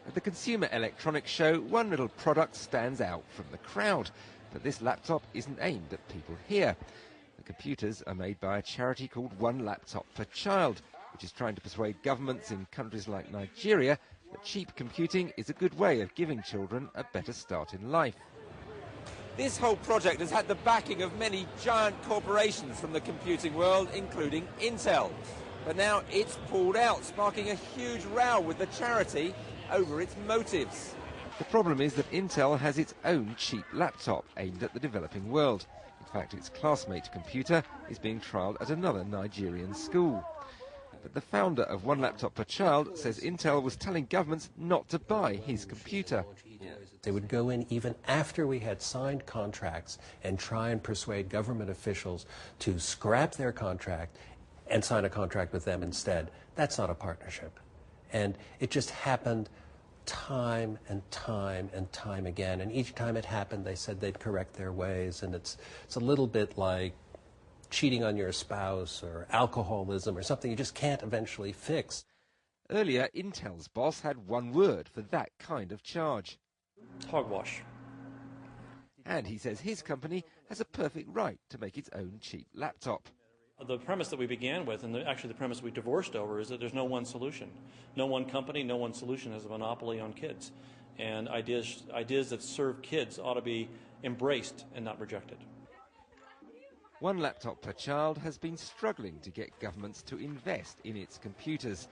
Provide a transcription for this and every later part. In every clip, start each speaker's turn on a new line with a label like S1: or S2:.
S1: At the Consumer Electronics Show, one little product stands out from the crowd. But this laptop isn't aimed at people here. The computers are made by a charity called One Laptop Per Child, which is trying to persuade governments in countries like Nigeria that cheap computing is a good way of giving children a better start in life. This whole project has had the backing of many giant corporations from the computing world, including Intel. But now it's pulled out, sparking a huge row with the charity over its motives. The problem is that Intel has its own cheap laptop aimed at the developing world. In fact, its classmate computer is being trialled at another Nigerian school. But the founder of One Laptop Per Child says Intel was telling governments not to buy his computer.
S2: They would go in even after we had signed contracts and try and persuade government officials to scrap their contract and sign a contract with them instead. That's not a partnership. And it just happened time and time and time again. And each time it happened, they said they'd correct their ways. And it's a little bit like cheating on your spouse or alcoholism or something you just can't eventually fix.
S1: Earlier, Intel's boss had one word for that kind of charge.
S3: Hogwash.
S1: And he says his company has a perfect right to make its own cheap laptop.
S3: The premise that we began with, and actually the premise we divorced over, is that there's no one solution. No one company, no one solution has a monopoly on kids. And ideas that serve kids ought to be embraced and not rejected.
S1: One Laptop Per Child has been struggling to get governments to invest in its computers.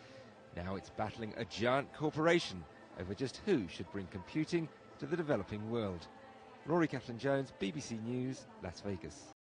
S1: Now it's battling a giant corporation over just who should bring computing to the developing world. Rory Kaplan-Jones, BBC News, Las Vegas.